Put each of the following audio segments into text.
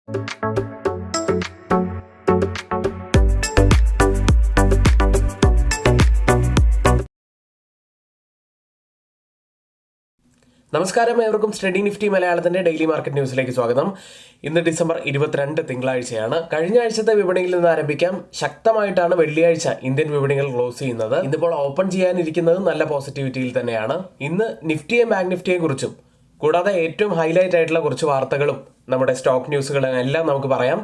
നമസ്കാരം, ഏവർക്കും study Nifty മലയാളത്തിന്റെ ഡെയിലി മാർക്കറ്റ് ന്യൂസിലേക്ക് സ്വാഗതം. ഇന്ന് ഡിസംബർ 22 തിങ്കളാഴ്ചയാണ്. കഴിഞ്ഞ ആഴ്ചത്തെ വിപണിയിൽ നിന്ന് ആരംഭിക്കാം. ശക്തമായിട്ടാണ് വെള്ളിയാഴ്ച ഇന്ത്യൻ വിപണികൾ ക്ലോസ് ചെയ്യുന്നത്. ഇന്നിപ്പോൾ ഓപ്പൺ ചെയ്യാനിരിക്കുന്നത് നല്ല പോസിറ്റിവിറ്റിയിൽ തന്നെയാണ്. ഇന്ന് നിഫ്റ്റിയെയും ബാങ്ക് നിഫ്റ്റിയെ കുറിച്ചും കൂടാതെ ഏറ്റവും ഹൈലൈറ്റ് ആയിട്ടുള്ള കുറച്ച് വാർത്തകളും നമ്മുടെ സ്റ്റോക്ക് ന്യൂസുകളും എല്ലാം നമുക്ക് പറയാം.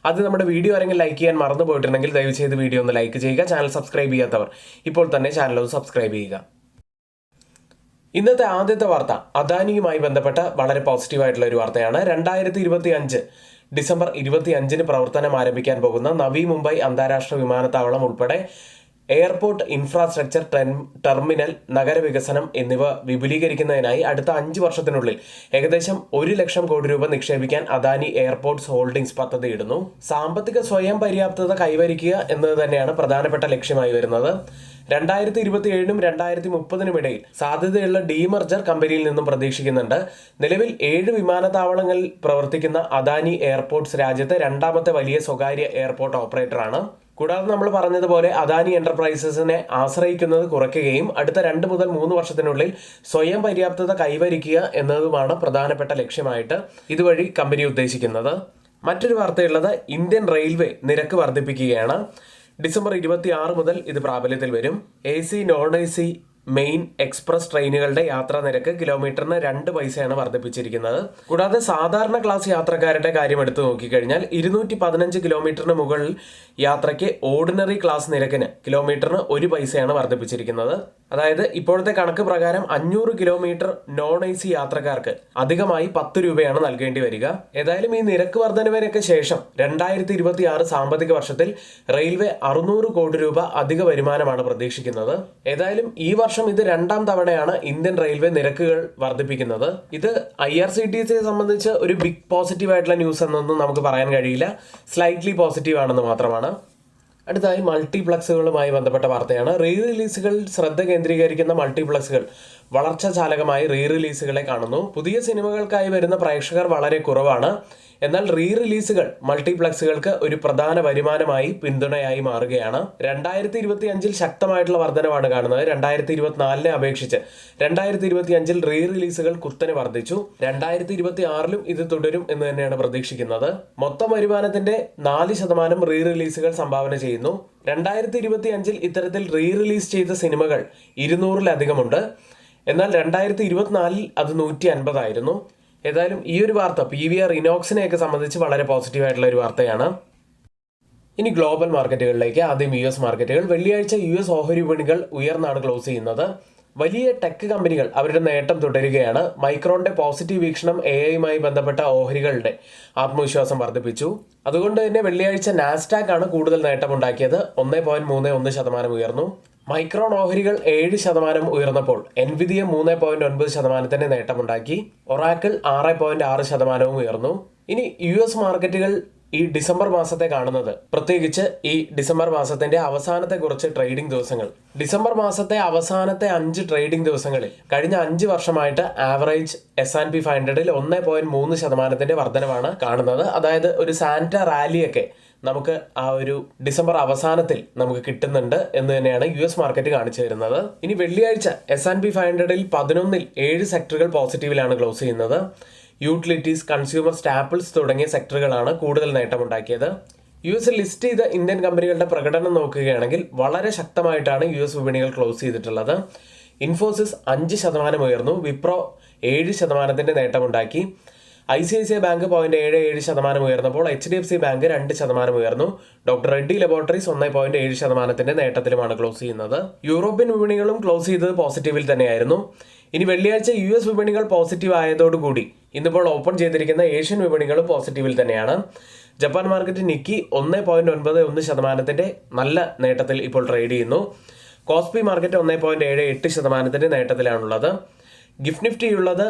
അത് നമ്മുടെ വീഡിയോ ആരെങ്കിലും ലൈക്ക് ചെയ്യാൻ മറന്നു പോയിട്ടുണ്ടെങ്കിൽ ദയവ് ചെയ്ത് വീഡിയോ ഒന്ന് ലൈക്ക് ചെയ്യുക. ചാനൽ സബ്സ്ക്രൈബ് ചെയ്യാത്തവർ ഇപ്പോൾ തന്നെ ചാനൽ ഒന്ന് സബ്സ്ക്രൈബ് ചെയ്യുക. ഇന്നത്തെ ആദ്യത്തെ വാർത്ത അദാനിയുമായി ബന്ധപ്പെട്ട വളരെ പോസിറ്റീവായിട്ടുള്ള ഒരു വാർത്തയാണ്. 2025 ഡിസംബർ 25 പ്രവർത്തനം ആരംഭിക്കാൻ പോകുന്ന നവി മുംബൈ അന്താരാഷ്ട്ര വിമാനത്താവളം ഉൾപ്പെടെ എയർപോർട്ട് ഇൻഫ്രാസ്ട്രക്ചർ, ടെർമിനൽ, നഗരവികസനം എന്നിവ വിപുലീകരിക്കുന്നതിനായി അടുത്ത 5 വർഷത്തിനുള്ളിൽ ഏകദേശം 1 ലക്ഷം കോടി രൂപ നിക്ഷേപിക്കാൻ അദാനി എയർപോർട്ട്സ് ഹോൾഡിംഗ്സ് പദ്ധതിയിടുന്നു. സാമ്പത്തിക സ്വയം പര്യാപ്തത കൈവരിക്കുക എന്നത് തന്നെയാണ് പ്രധാനപ്പെട്ട ലക്ഷ്യമായി വരുന്നത്. 2027 2030 ഇടയിൽ സാധ്യതയുള്ള ഡീമർജർ കമ്പനിയിൽ നിന്നും പ്രതീക്ഷിക്കുന്നുണ്ട്. നിലവിൽ 7 വിമാനത്താവളങ്ങളിൽ പ്രവർത്തിക്കുന്ന അദാനി എയർപോർട്ട്സ് രാജ്യത്തെ രണ്ടാമത്തെ വലിയ സ്വകാര്യ എയർപോർട്ട് ഓപ്പറേറ്ററാണ്. കൂടാതെ നമ്മൾ പറഞ്ഞതുപോലെ അദാനി എന്റർപ്രൈസസിനെ ആശ്രയിക്കുന്നത് കുറയ്ക്കുകയും അടുത്ത 2 മുതൽ 3 വർഷത്തിനുള്ളിൽ സ്വയം പര്യാപ്തത കൈവരിക്കുക എന്നതുമാണ് പ്രധാനപ്പെട്ട ലക്ഷ്യമായിട്ട് ഇതുവഴി കമ്പനി ഉദ്ദേശിക്കുന്നത്. മറ്റൊരു വാർത്തയുള്ളത് ഇന്ത്യൻ റെയിൽവേ നിരക്ക് വർദ്ധിപ്പിക്കുകയാണ്. ഡിസംബർ 26 മുതൽ ഇത് പ്രാബല്യത്തിൽ വരും. AC, non AC, main, express ട്രെയിനുകളുടെ യാത്രാ നിരക്ക് കിലോമീറ്ററിന് 2 പൈസയാണ് വർദ്ധിപ്പിച്ചിരിക്കുന്നത്. കൂടാതെ സാധാരണ ക്ലാസ് യാത്രക്കാരുടെ കാര്യം എടുത്തു നോക്കിക്കഴിഞ്ഞാൽ 215 കിലോമീറ്ററിന് മുകളിൽ യാത്രയ്ക്ക് ഓർഡിനറി ക്ലാസ് നിരക്കിന് കിലോമീറ്ററിന് 1 പൈസയാണ് വർദ്ധിപ്പിച്ചിരിക്കുന്നത്. അതായത് ഇപ്പോഴത്തെ കണക്ക് പ്രകാരം 500 കിലോമീറ്റർ നോൺ AC യാത്രക്കാർക്ക് അധികമായി 10 രൂപയാണ് നൽകേണ്ടി വരിക. ഏതായാലും ഈ നിരക്ക് വർധനവിനൊക്കെ ശേഷം 2026 സാമ്പത്തിക വർഷത്തിൽ റെയിൽവേ 600 കോടി രൂപ അധിക വരുമാനമാണ് പ്രതീക്ഷിക്കുന്നത്. ഏതായാലും ഈ വർഷം ഇത് 2ാം തവണയാണ് ഇന്ത്യൻ റെയിൽവേ നിരക്കുകൾ വർദ്ധിപ്പിക്കുന്നത്. ഇത് IRCTCയെ സംബന്ധിച്ച് ഒരു ബിഗ് പോസിറ്റീവ് ആയിട്ടുള്ള ന്യൂസ് എന്നൊന്നും നമുക്ക് പറയാൻ കഴിയില്ല. സ്ലൈറ്റ്ലി പോസിറ്റീവ് ആണെന്ന് മാത്രമാണ്. അടുത്തായി മൾട്ടിപ്ലക്സുകളുമായി ബന്ധപ്പെട്ട വാർത്തയാണ്. റീ റിലീസുകളിൽ ശ്രദ്ധ കേന്ദ്രീകരിക്കുന്ന മൾട്ടിപ്ലക്സുകൾ വളർച്ചാ ചാലകമായി റീ റിലീസുകളെ കാണുന്നു. പുതിയ സിനിമകൾക്കായി വരുന്ന പ്രേക്ഷകർ വളരെ കുറവാണ്. എന്നാൽ റീ റിലീസുകൾ മൾട്ടിപ്ലക്സുകൾക്ക് ഒരു പ്രധാന വരുമാനമായി പിന്തുണയായി മാറുകയാണ്. 2025 ശക്തമായിട്ടുള്ള വർധനവാണ് കാണുന്നത്. 2024 അപേക്ഷിച്ച് 2025 റീ റിലീസുകൾ കുത്തനെ വർദ്ധിച്ചു. 2026 ഇത് തുടരും എന്ന് തന്നെയാണ് പ്രതീക്ഷിക്കുന്നത്. മൊത്തം വരുമാനത്തിന്റെ 4% റീ റിലീസുകൾ സംഭാവന ചെയ്യുന്നു. 2025 ഇത്തരത്തിൽ റീ റിലീസ് ചെയ്ത സിനിമകൾ 200-ലധികമുണ്ട്. എന്നാൽ 2024 അത് 150 ആയിരുന്നു. ഏതായാലും ഈ ഒരു വാർത്ത PVR ഇനോക്സിനെയൊക്കെ സംബന്ധിച്ച് വളരെ പോസിറ്റീവായിട്ടുള്ള ഒരു വാർത്തയാണ്. ഇനി ഗ്ലോബൽ മാർക്കറ്റുകളിലേക്ക്. ആദ്യം US മാർക്കറ്റുകൾ. വെള്ളിയാഴ്ച US ഓഹരി വിപണികൾ ഉയർന്നാണ് ക്ലോസ് ചെയ്യുന്നത്. വലിയ ടെക് കമ്പനികൾ അവരുടെ നേട്ടം തുടരുകയാണ്. മൈക്രോണിന്റെ പോസിറ്റീവ് വീക്ഷണം AI ബന്ധപ്പെട്ട ഓഹരികളുടെ ആത്മവിശ്വാസം വർദ്ധിപ്പിച്ചു. അതുകൊണ്ട് തന്നെ വെള്ളിയാഴ്ച നാസ്ഡാക്ക് ആണ് കൂടുതൽ നേട്ടമുണ്ടാക്കിയത്. 1.31% ഉയർന്നു. മൈക്രോൺ ഓഹരികൾ 7% ഉയർന്നപ്പോൾ എൻവിഡിയ 3.9% നേട്ടമുണ്ടാക്കി. ഒറാക്കിൾ 6.6% ഉയർന്നു. ഇനി US മാർക്കറ്റുകൾ ഈ ഡിസംബർ മാസത്തെ കാണുന്നത്, പ്രത്യേകിച്ച് ഈ ഡിസംബർ മാസത്തിന്റെ അവസാനത്തെ കുറച്ച് ട്രേഡിംഗ് ദിവസങ്ങൾ, ഡിസംബർ മാസത്തെ അവസാനത്തെ 5 ട്രേഡിംഗ് ദിവസങ്ങളിൽ കഴിഞ്ഞ 5 വർഷമായിട്ട് ആവറേജ് S&P 500-ൽ 1.3% വർധനവാണ് കാണുന്നത്. അതായത് ഒരു സാന്റ റാലിയൊക്കെ നമുക്ക് ആ ഒരു ഡിസംബർ അവസാനത്തിൽ നമുക്ക് കിട്ടുന്നുണ്ട് എന്ന് തന്നെയാണ് US മാർക്കറ്റ് കാണിച്ചു തരുന്നത്. ഇനി വെള്ളിയാഴ്ച S&P 500-ൽ 11-ൽ 7 സെക്ടറുകൾ പോസിറ്റീവിലാണ് ക്ലോസ് ചെയ്യുന്നത്. യൂട്ടിലിറ്റീസ്, കൺസ്യൂമർ സ്റ്റാപ്പിൾസ് തുടങ്ങിയ സെക്ടറുകളാണ് കൂടുതൽ നേട്ടമുണ്ടാക്കിയത്. US ലിസ്റ്റ് ചെയ്ത ഇന്ത്യൻ കമ്പനികളുടെ പ്രകടനം നോക്കുകയാണെങ്കിൽ വളരെ ശക്തമായിട്ടാണ് US വിപണികൾ ക്ലോസ് ചെയ്തിട്ടുള്ളത്. ഇൻഫോസിസ് 5% ഉയർന്നു. Wipro 7% നേട്ടമുണ്ടാക്കി. ICICI bank 0.77% ഉയർന്നപ്പോൾ HDFC bank 2% ഉയർന്നു. ഡോക്ടർ റെഡ്ഡി ലബോറട്ടറീസ് 1.7% നേട്ടത്തിലുമാണ് ക്ലോസ് ചെയ്യുന്നത്. യൂറോപ്യൻ വിപണികളും ക്ലോസ് ചെയ്തത് പോസിറ്റീവിൽ തന്നെയായിരുന്നു. ഇനി വെള്ളിയാഴ്ച US വിപണികൾ പോസിറ്റീവ് ആയതോടുകൂടി ഇന്നിപ്പോൾ ഓപ്പൺ ചെയ്തിരിക്കുന്ന ഏഷ്യൻ വിപണികളും പോസിറ്റീവിൽ തന്നെയാണ്. ജപ്പാൻ മാർക്കറ്റ് നിക്കി 1.91% നല്ല നേട്ടത്തിൽ ഇപ്പോൾ ട്രേഡ് ചെയ്യുന്നു. KOSPI market 1.78% നേട്ടത്തിലാണുള്ളത്. ഗിഫ്റ്റ് നിഫ്റ്റി ഉള്ളത്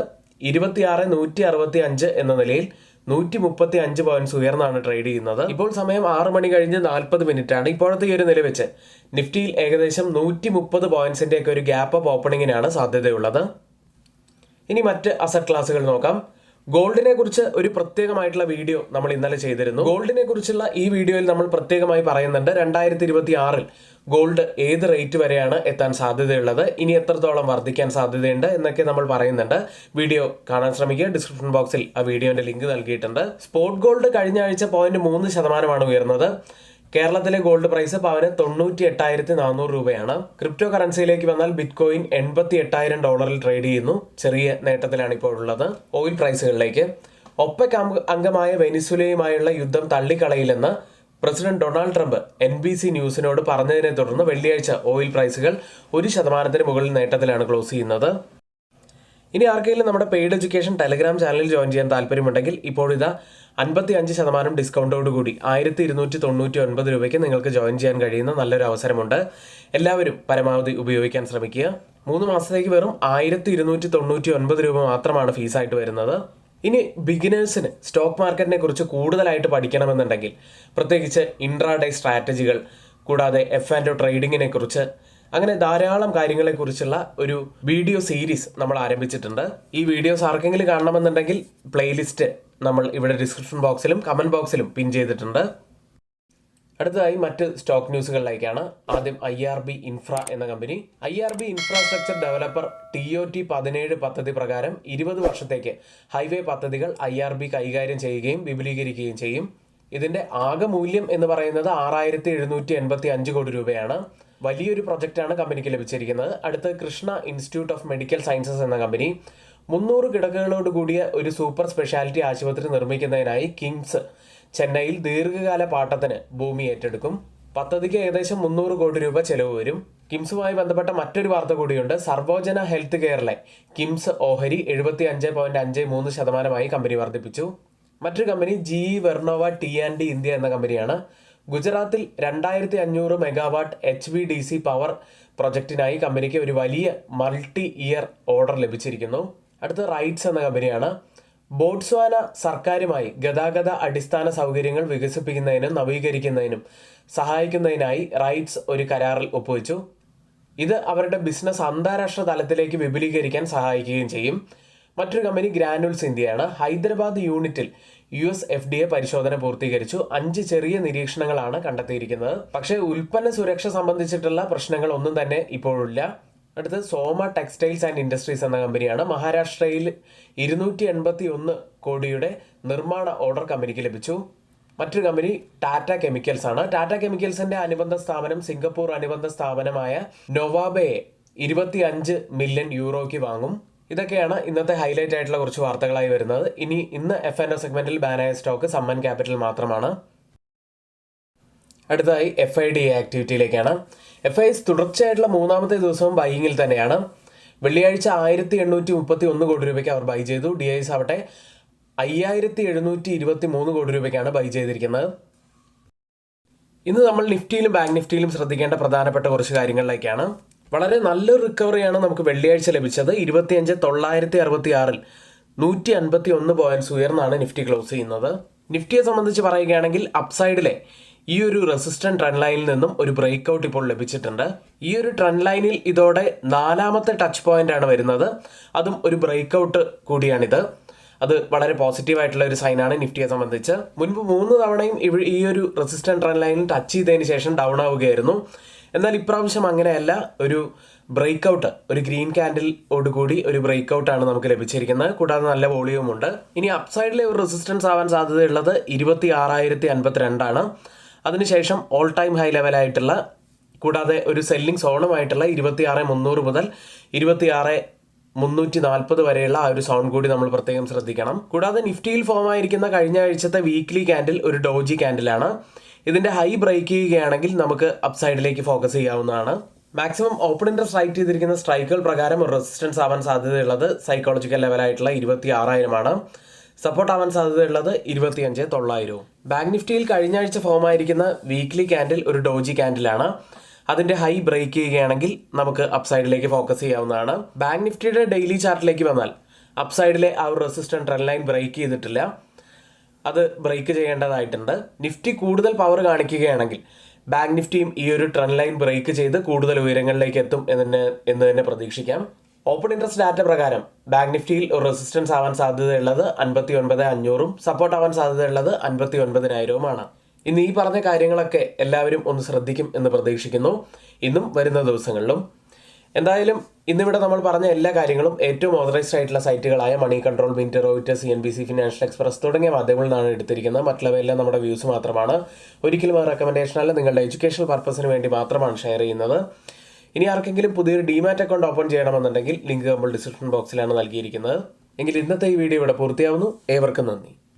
26,165 എന്ന നിലയിൽ 135 പോയിന്റ്സ് ഉയർന്നാണ് ട്രേഡ് ചെയ്യുന്നത്. ഇപ്പോൾ സമയം 6 മണി കഴിഞ്ഞ് 40 മിനിറ്റ് ആണ്. ഇപ്പോഴത്തെ ഈ ഒരു നില വെച്ച് നിഫ്റ്റിയിൽ ഏകദേശം 130 പോയിന്റ്സിന്റെ ഒക്കെ ഒരു ഗ്യാപ്പ് അപ്പ് ഓപ്പണിങ്ങിനാണ് സാധ്യതയുള്ളത്. ഇനി മറ്റ് അസറ്റ് ക്ലാസുകൾ നോക്കാം. ഗോൾഡിനെ കുറിച്ച് ഒരു പ്രത്യേകമായിട്ടുള്ള വീഡിയോ നമ്മൾ ഇന്നലെ ചെയ്തിരുന്നു. ഗോൾഡിനെ കുറിച്ചുള്ള ഈ വീഡിയോയിൽ നമ്മൾ പ്രത്യേകമായി പറയുന്നുണ്ട് 2026 ഗോൾഡ് ഏത് റേറ്റ് വരെയാണ് എത്താൻ സാധ്യതയുള്ളത്, ഇനി എത്രത്തോളം വർദ്ധിക്കാൻ സാധ്യതയുണ്ട് എന്നൊക്കെ നമ്മൾ പറയുന്നുണ്ട്. വീഡിയോ കാണാൻ ശ്രമിക്കുക. ഡിസ്ക്രിപ്ഷൻ ബോക്സിൽ ആ വീഡിയോന്റെ ലിങ്ക് നൽകിയിട്ടുണ്ട്. സ്പോട്ട് ഗോൾഡ് കഴിഞ്ഞ ആഴ്ച 0.3% ഉയർന്നത്. കേരളത്തിലെ ഗോൾഡ് പ്രൈസ് പവന് 98,400 രൂപയാണ്. ക്രിപ്റ്റോ കറൻസിയിലേക്ക് വന്നാൽ ബിറ്റ്കോയിൻ $88,000 ട്രേഡ് ചെയ്യുന്നു. ചെറിയ നേട്ടത്തിലാണ് ഇപ്പോൾ ഉള്ളത്. ഓയിൽ പ്രൈസുകളിലേക്ക്, ഒപെക് അംഗമായ വെനിസ്വേലയുമായുള്ള യുദ്ധം തള്ളിക്കളയില്ലെന്ന് പ്രസിഡന്റ് ഡൊണാൾഡ് ട്രംപ് NBC ന്യൂസിനോട് പറഞ്ഞതിനെ തുടർന്ന് വെള്ളിയാഴ്ച ഓയിൽ പ്രൈസുകൾ 1% മുകളിൽ നേട്ടത്തിലാണ് ക്ലോസ് ചെയ്യുന്നത്. ഇനി ആർക്കെങ്കിലും നമ്മുടെ പെയ്ഡ് എഡ്യൂക്കേഷൻ ടെലഗ്രാം ചാനലിൽ ജോയിൻ ചെയ്യാൻ താല്പര്യമുണ്ടെങ്കിൽ ഇപ്പോഴിതാ 55% ഡിസ്കൗണ്ടോട് കൂടി 1,299 രൂപയ്ക്ക് നിങ്ങൾക്ക് ജോയിൻ ചെയ്യാൻ കഴിയുന്ന നല്ലൊരു അവസരമുണ്ട്. എല്ലാവരും പരമാവധി ഉപയോഗിക്കാൻ ശ്രമിക്കുക. 3 മാസത്തേക്ക് വെറും 1,299 രൂപ മാത്രമാണ് ഫീസായിട്ട് വരുന്നത്. ഇനി ബിഗിനേഴ്സിന് സ്റ്റോക്ക് മാർക്കറ്റിനെ കുറിച്ച് കൂടുതലായിട്ട് പഠിക്കണമെന്നുണ്ടെങ്കിൽ, പ്രത്യേകിച്ച് ഇൻട്രാഡേ സ്ട്രാറ്റജികൾ, കൂടാതെ F&O ട്രേഡിങ്ങിനെ കുറിച്ച്, അങ്ങനെ ധാരാളം കാര്യങ്ങളെക്കുറിച്ചുള്ള ഒരു വീഡിയോ സീരീസ് നമ്മൾ ആരംഭിച്ചിട്ടുണ്ട്. ഈ വീഡിയോസ് ആർക്കെങ്കിലും കാണണമെന്നുണ്ടെങ്കിൽ പ്ലേലിസ്റ്റ് നമ്മൾ ഇവിടെ ഡിസ്ക്രിപ്ഷൻ ബോക്സിലും കമന്റ് ബോക്സിലും പിൻ ചെയ്തിട്ടുണ്ട്. അടുത്തതായി മറ്റ് സ്റ്റോക്ക് ന്യൂസുകളിലേക്കാണ്. ആദ്യം IRB ഇൻഫ്ര എന്ന company. IRB infrastructure developer TOT-17 പദ്ധതി പ്രകാരം 20 വർഷത്തേക്ക് ഹൈവേ പദ്ധതികൾ IRB കൈകാര്യം ചെയ്യുകയും വിപുലീകരിക്കുകയും ചെയ്യും. ഇതിന്റെ ആകെ മൂല്യം എന്ന് പറയുന്നത് 6,785 കോടി രൂപയാണ്. വലിയൊരു പ്രൊജക്റ്റാണ് കമ്പനിക്ക് ലഭിച്ചിരിക്കുന്നത്. അടുത്ത Krishna institute of medical sciences എന്ന കമ്പനി 300 കിടക്കകളോട് കൂടിയ ഒരു സൂപ്പർ സ്പെഷ്യാലിറ്റി ആശുപത്രി നിർമ്മിക്കുന്നതിനായി കിംസ് ചെന്നൈയിൽ ദീർഘകാല പാട്ടത്തിന് ഭൂമി ഏറ്റെടുക്കും. പദ്ധതിക്ക് ഏകദേശം 300 കോടി രൂപ ചെലവ് വരും. കിംസുമായി ബന്ധപ്പെട്ട മറ്റൊരു വാർത്ത കൂടിയുണ്ട്. സർവോജന ഹെൽത്ത് കെയറിലെ കിംസ് ഓഹരി 75.53% കമ്പനി വർദ്ധിപ്പിച്ചു. മറ്റൊരു കമ്പനി GE വെർണോവ T&D ഇന്ത്യ എന്ന കമ്പനിയാണ്. ഗുജറാത്തിൽ 2,500 മെഗാവാട്ട് HVDC പവർ പ്രൊജക്ടിനായി കമ്പനിക്ക് ഒരു വലിയ മൾട്ടി ഇയർ ഓർഡർ ലഭിച്ചിരിക്കുന്നു. അടുത്ത റൈറ്റ്സ് എന്ന കമ്പനിയാണ്. ബോട്സ്വാന സർക്കാരുമായി ഗതാഗത അടിസ്ഥാന സൗകര്യങ്ങൾ വികസിപ്പിക്കുന്നതിനും നവീകരിക്കുന്നതിനും സഹായിക്കുന്നതിനായി റൈറ്റ്സ് ഒരു കരാറിൽ ഒപ്പുവെച്ചു. ഇത് അവരുടെ ബിസിനസ് അന്താരാഷ്ട്ര തലത്തിലേക്ക് വിപുലീകരിക്കാൻ സഹായിക്കുകയും ചെയ്യും. മറ്റൊരു കമ്പനി ഗ്രാനുൾസ് ഇന്ത്യയാണ്. ഹൈദരാബാദ് യൂണിറ്റിൽ US FDA പരിശോധന പൂർത്തീകരിച്ചു. 5 ചെറിയ നിരീക്ഷണങ്ങളാണ് കണ്ടെത്തിയിരിക്കുന്നത്. പക്ഷേ ഉൽപ്പന്ന സുരക്ഷ സംബന്ധിച്ചിട്ടുള്ള പ്രശ്നങ്ങൾ ഒന്നും തന്നെ ഇപ്പോഴില്ല. അടുത്ത് സോമ ടെക്സ്റ്റൈൽസ് ആൻഡ് ഇൻഡസ്ട്രീസ് എന്ന കമ്പനിയാണ്. മഹാരാഷ്ട്രയിൽ 281 കോടിയുടെ നിർമ്മാണ ഓർഡർ കമ്പനിക്ക് ലഭിച്ചു. മറ്റൊരു കമ്പനി ടാറ്റ കെമിക്കൽസ് ആണ്. ടാറ്റ കെമിക്കൽസിന്റെ അനുബന്ധ സ്ഥാപനം സിംഗപ്പൂർ അനുബന്ധ സ്ഥാപനമായ നൊവാബയെ 25 മില്യൺ യൂറോയ്ക്ക് വാങ്ങും. ഇതൊക്കെയാണ് ഇന്നത്തെ ഹൈലൈറ്റ് ആയിട്ടുള്ള കുറച്ച് വാർത്തകളായി വരുന്നത്. ഇന്ന് F&O സെഗ്മെന്റിൽ ബാനായ സ്റ്റോക്ക് സമ്മൻ ക്യാപിറ്റൽ മാത്രമാണ്. അടുത്തതായി FIDA ആക്ടിവിറ്റിയിലേക്കാണ്. FIS തുടർച്ചയായിട്ടുള്ള 3ാമത്തെ ദിവസവും ബൈയിങ്ങിൽ തന്നെയാണ്. വെള്ളിയാഴ്ച 1,831 കോടി രൂപയ്ക്ക് അവർ ബൈ ചെയ്തു. DIs ആവട്ടെ 5,723 കോടി രൂപയ്ക്കാണ് ബൈ ചെയ്തിരിക്കുന്നത്. ഇന്ന് നമ്മൾ നിഫ്റ്റിയിലും ബാങ്ക് നിഫ്റ്റിയിലും ശ്രദ്ധിക്കേണ്ട പ്രധാനപ്പെട്ട കുറച്ച് കാര്യങ്ങളിലേക്കാണ്. വളരെ നല്ലൊരു റിക്കവറിയാണ് നമുക്ക് വെള്ളിയാഴ്ച ലഭിച്ചത്. 25,966 151 പോയിന്റ്സ് ഉയർന്നാണ് നിഫ്റ്റി ക്ലോസ് ചെയ്യുന്നത്. നിഫ്റ്റിയെ സംബന്ധിച്ച് പറയുകയാണെങ്കിൽ അപ്സൈഡിലെ ഈ ഒരു റെസിസ്റ്റന്റ് ട്രെൻഡ് ലൈനിൽ നിന്നും ഒരു ബ്രേക്ക് ഔട്ട് ഇപ്പോൾ ലഭിച്ചിട്ടുണ്ട്. ഈ ഒരു ട്രെൻഡ് ലൈനിൽ ഇതോടെ 4ാമത്തെ ടച്ച് പോയിന്റ് ആണ് വരുന്നത്. അതും ഒരു ബ്രേക്ക് ഔട്ട് കൂടിയാണിത്. അത് വളരെ പോസിറ്റീവായിട്ടുള്ള ഒരു സൈനാണ് നിഫ്റ്റിയെ സംബന്ധിച്ച്. മുൻപ് 3 തവണയും ഈ ഒരു റെസിസ്റ്റന്റ് ട്രെൻഡ് ലൈനിൽ ടച്ച് ചെയ്തതിന് ശേഷം ഡൗൺ ആവുകയായിരുന്നു. എന്നാൽ ഇപ്രാവശ്യം അങ്ങനെയല്ല. ഒരു ബ്രേക്ക് ഔട്ട്, ഒരു ഗ്രീൻ ക്യാൻഡിലോടുകൂടി ഒരു ബ്രേക്ക് ഔട്ടാണ് നമുക്ക് ലഭിച്ചിരിക്കുന്നത്. കൂടാതെ നല്ല വോളിയൂം ഉണ്ട്. ഇനി അപ്സൈഡിലെ ഒരു റെസിസ്റ്റൻസ് ആവാൻ സാധ്യതയുള്ളത് 26,052 ആണ്. അതിനുശേഷം ഓൾ ടൈം ഹൈ ലെവലായിട്ടുള്ള, കൂടാതെ ഒരു സെല്ലിംഗ് സോണുമായിട്ടുള്ള 26,300 മുതൽ 26,340 വരെയുള്ള ആ ഒരു സോൺ കൂടി നമ്മൾ പ്രത്യേകം ശ്രദ്ധിക്കണം. കൂടാതെ നിഫ്റ്റിയിൽ ഫോം ആയിരിക്കുന്ന കഴിഞ്ഞ ആഴ്ചത്തെ വീക്ക്ലി ക്യാൻഡിൽ ഒരു ഡോജി ക്യാൻഡിലാണ്. ഇതിന്റെ ഹൈ ബ്രേക്ക് ചെയ്യുകയാണെങ്കിൽ നമുക്ക് അപ്സൈഡിലേക്ക് ഫോക്കസ് ചെയ്യാവുന്നതാണ്. മാക്സിമം ഓപ്പൺ ഇൻട്രസ്റ്റ് റൈറ്റ് ചെയ്തിരിക്കുന്ന സ്ട്രൈക്കുകൾ പ്രകാരം ഒരു റെസിസ്റ്റൻസ് ആവാൻ സാധ്യതയുള്ളത് സൈക്കോളജിക്കൽ ലെവലായിട്ടുള്ള 26,000 ആണ്. സപ്പോർട്ട് ആവാൻ സാധ്യതയുള്ളത് 25,900. ബാങ്ക് നിഫ്റ്റിയിൽ കഴിഞ്ഞ ആഴ്ച ഫോം ആയിരിക്കുന്ന വീക്ക്ലി ക്യാൻഡിൽ ഒരു ഡോജി ക്യാൻഡിലാണ്. അതിന്റെ ഹൈ ബ്രേക്ക് ചെയ്യുകയാണെങ്കിൽ നമുക്ക് അപ്സൈഡിലേക്ക് ഫോക്കസ് ചെയ്യാവുന്നതാണ്. ബാങ്ക് നിഫ്റ്റിയുടെ ഡെയിലി ചാർട്ടിലേക്ക് വന്നാൽ അപ്സൈഡിലെ ആ ഒരു റെസിസ്റ്റന്റ് ട്രെൻഡ് ലൈൻ ബ്രേക്ക് ചെയ്തിട്ടില്ല. അത് ബ്രേക്ക് ചെയ്യേണ്ടതായിട്ടുണ്ട്. നിഫ്റ്റി കൂടുതൽ പവർ കാണിക്കുകയാണെങ്കിൽ ബാങ്ക് നിഫ്റ്റിയും ഈ ഒരു ട്രെൻഡ് ലൈൻ ബ്രേക്ക് ചെയ്ത് കൂടുതൽ ഉയരങ്ങളിലേക്ക് എത്തും എന്ന് തന്നെ പ്രതീക്ഷിക്കാം. ഓപ്പൺ ഇൻട്രസ്റ്റ് ഡാറ്റ പ്രകാരം ബാങ്ക് നിഫ്റ്റിയിൽ ഒരു റെസിസ്റ്റൻസ് ആവാൻ സാധ്യതയുള്ളത് 59,500 സപ്പോർട്ട് ആവാൻ സാധ്യതയുള്ളത് 59,000 ഇന്ന് ഈ പറഞ്ഞ കാര്യങ്ങളൊക്കെ എല്ലാവരും ഒന്ന് ശ്രദ്ധിക്കും എന്ന് പ്രതീക്ഷിക്കുന്നു, ഇന്നും വരുന്ന ദിവസങ്ങളിലും. എന്തായാലും ഇന്നിവിടെ നമ്മൾ പറഞ്ഞ എല്ലാ കാര്യങ്ങളും ഏറ്റവും ഓതറൈസ്ഡ് ആയിട്ടുള്ള സൈറ്റുകളായ Moneycontrol, Mint, Reuters, CNBC, Financial Express തുടങ്ങിയ മാധ്യമങ്ങളിൽ നിന്നാണ് എടുത്തിരിക്കുന്നത്. മറ്റുള്ളവയെല്ലാം നമ്മുടെ വ്യൂസ് മാത്രമാണ്. ഒരിക്കലും ആ റെക്കമെൻഡേഷൻ അല്ല, നിങ്ങളുടെ എഡ്യൂക്കേഷണൽ പർപ്പസിന് വേണ്ടി മാത്രമാണ് ഷെയർ ചെയ്യുന്നത്. ഇനി ആർക്കെങ്കിലും പുതിയൊരു ഡിമാറ്റ് അക്കൗണ്ട് ഓപ്പൺ ചെയ്യണമെന്നുണ്ടെങ്കിൽ ലിങ്ക് നമ്മൾ ഡിസ്ക്രിപ്ഷൻ ബോക്സിലാണ് നൽകിയിരിക്കുന്നത്. എങ്കിൽ ഇന്നത്തെ ഈ വീഡിയോ ഇവിടെ പൂർത്തിയാവുന്നു. ഏവർക്കും നന്ദി.